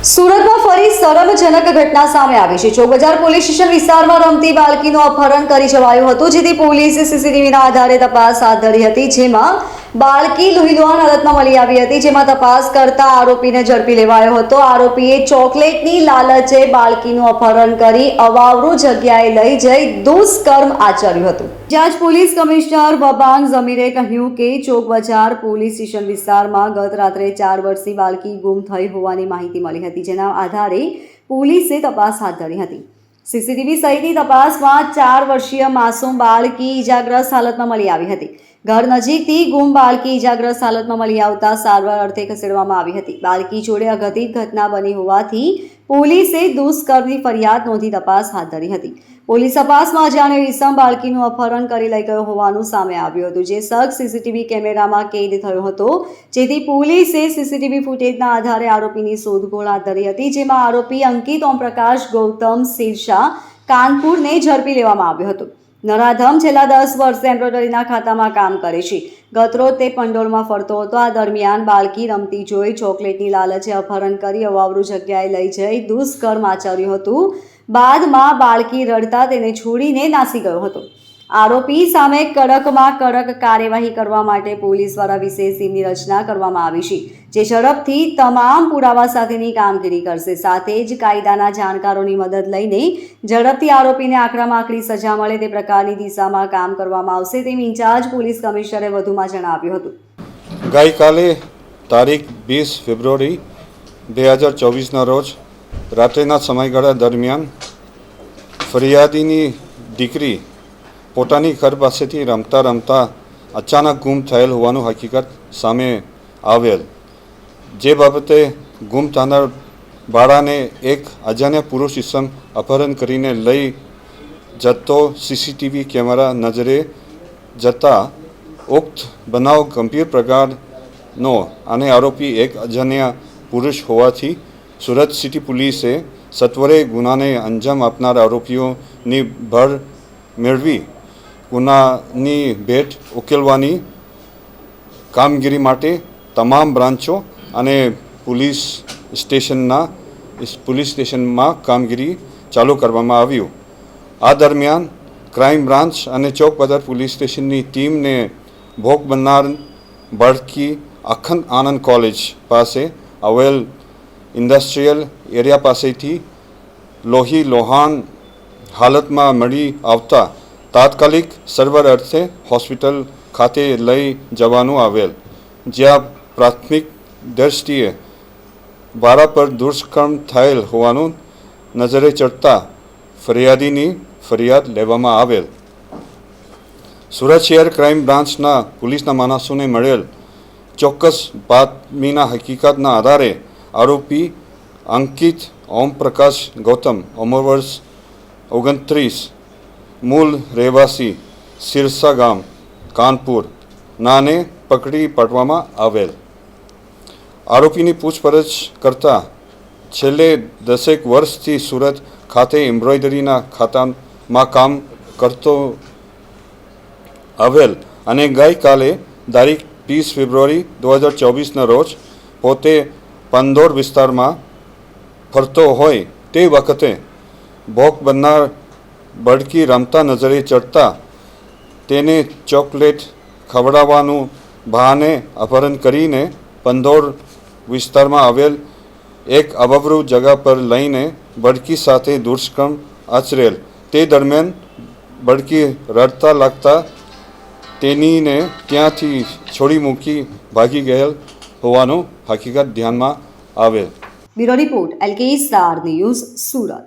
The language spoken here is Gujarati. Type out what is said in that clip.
સુરતમાં ફરી શરમજનક ઘટના સામે આવી છે। ચોક બજાર પોલીસ સ્ટેશન વિસ્તારમાં રમતી બાળકીનું અપહરણ કરી જવાયું હતું, જેથી પોલીસે સીસીટીવીના આધારે તપાસ હાથ ધરી હતી, જેમાં બાળકી લોહીલુહાણ હાલતમાં મળી આવી હતી, જેમાં તપાસ કરતા આરોપીને ઝડપી લેવાયો હતો। આરોપીએ ચોકલેટની લાલચે બાળકીનું અપહરણ કરી અવાવરૂ જગ્યાએ લઈ જઈ દુષ્કર્મ આચર્યું હતું। જાંચ પોલીસ કમિશનર વબાંગ ઝમીરે કહ્યું કે ચોક બજાર પોલીસ સ્ટેશન વિસ્તારમાં ગત રાત્રે 4 વર્ષની બાળકી ગુમ થઈ હોવાની માહિતી મળી હતી, જેના આધારે પોલીસે તપાસ હાથ ધરી હતી। સીસીટીવી સહિતની તપાસમાં 4 વર્ષીય માસૂમ બાળકી ઈજાગ્રસ્ત હાલતમાં મળી આવી હતી। ઘર નજીકથી ગુમ બાળકી ઈજાગ્રસ્ત હાલતમાં મળી આવતા સારવાર અર્થે ખસેડવામાં આવી હતી। બાળકી જોડે અઘટિત ઘટના બની હોવાથી પોલીસે દુષ્કર્મની ફરિયાદ નોંધી તપાસ હાથ ધરી હતી। પોલીસ તપાસમાં અજાણ્યો ઈસમ બાળકીનું અપહરણ કરી લઈ ગયો હોવાનું સામે આવ્યું હતું, જે શખ્સ સીસીટીવી કેમેરામાં કેદ થયો હતો, જેથી પોલીસે સીસીટીવી ફૂટેજના આધારે આરોપીની શોધખોળ હાથ ધરી હતી, જેમાં આરોપી અંકિત ઓમપ્રકાશ ગૌતમ સિરસા કાનપુરને ઝડપી લેવામાં આવ્યો હતો। નરાધમ છેલ્લા 10 વર્ષથી એમ્બ્રોઇડરીના ખાતામાં કામ કરે છે। ગતરોજ તે પંડોળમાં ફરતો હતો। આ દરમિયાન બાળકી રમતી જોઈ ચોકલેટની લાલચે અપહરણ કરી અવાવરૂ જગ્યાએ લઈ જઈ દુષ્કર્મ આચર્યું હતું। બાદમાં બાળકી રડતા તેને છોડીને નાસી ગયો હતો। આરોપી સામે કડકમાં કડક કાર્યવાહી કરવા માટે પોલીસ દ્વારા વિશેષ ટીમની રચના કરવામાં આવી છે, જે ઝડપથી તમામ પુરાવા સાથેની કામગીરી કરશે। સાથે જ કાયદાના જાણકારોની મદદ લઈને ઝડપથી આરોપીને આકરામાં આકરી સજા મળે તે પ્રકારની દિશામાં કામ કરવામાં આવશે, તેમ ઇન્ચાર્જ પોલીસ કમિશનરે વધુમાં જણાવ્યું હતું। ગઈકાલે તારીખ 20 ફેબ્રુઆરી 2024ના રોજ રાત્રિના સમયગાળા દરમિયાન ફરિયાદીની દીકરી પોતાની ઘર પાસેથી રમતા રમતા અચાનક ગુમ થયેલ હોવાનું હકીકત સામે આવેલ, જે બાબતે ગુમ થનાર બાળાને એક અજાણ્યા પુરુષ ઇસમ અપહરણ કરીને લઈ જતો સીસીટીવી કેમેરા નજરે જતા ઉક્ત બનાવ ગંભીર પ્રકારનો અને આરોપી એક અજાણ્યા પુરુષ હોવાથી સુરત સિટી પોલીસે સત્વરે ગુનાને અંજામ આપનાર આરોપીઓની ભર મેળવી ગુનાની ભેટ ઉકેલવાની કામગીરી માટે તમામ બ્રાન્ચો અને પોલીસ સ્ટેશનમાં કામગીરી ચાલુ કરવામાં આવ્યું। આ દરમિયાન ક્રાઇમ બ્રાન્ચ અને ચોક બજાર પોલીસ સ્ટેશનની ટીમને ભોગ બનનાર બાળકી અખંડ આનંદ કોલેજ પાસે આવેલ ઇન્ડસ્ટ્રીયલ એરિયા પાસેથી લોહીલુહાણ હાલતમાં મળી આવતા તાત્કાલિક સારવાર અર્થે હોસ્પિટલ ખાતે લઈ જવાનું આવેલ, જ્યાં પ્રાથમિક દ્રષ્ટિએ બાળા પર દુષ્કર્મ થયેલ હોવાનું નજરે ચડતા ફરિયાદીની ફરિયાદ લેવામાં આવેલ। સુરત શહેર ક્રાઇમ બ્રાન્ચના પોલીસના માણસોને મળેલ ચોક્કસ બાતમીના હકીકતના આધારે આરોપી અંકિત ઓમપ્રકાશ ગૌતમ, ઉંમર વર્ષ 29, મૂળ રહેવાસી સિરસા ગામ કાનપુર નાને પકડી પાડવામાં આવેલ। આરોપીની પૂછપરછ કરતા છેલ્લે 10 વર્ષથી સુરત ખાતે એમ્બ્રોઇડરીના ખાતામાં કામ કરતો આવેલ અને ગઈકાલે તારીખ 20 ફેબ્રુઆરી 2024ના રોજ પોતે પંડોળ વિસ્તારમાં ફરતો હોય તે વખતે ભોગ બનનાર બાળકી રમતા નજરે ચડતા તેને ચોકલેટ ખવડાવવાનું બહાને અપહરણ કરીને પંડોળ વિસ્તારમાં આવેલ એક અવાવરૂ જગા પર લઈને બાળકી સાથે દુષ્કર્મ આચરેલ। તે દરમિયાન બાળકી રડતા લાગતા તેણીને ત્યાંથી છોડી મૂકી ભાગી ગયેલ હોવાનું હકીકત ધ્યાનમાં આવેલ। Bureau report LK star news, Surat.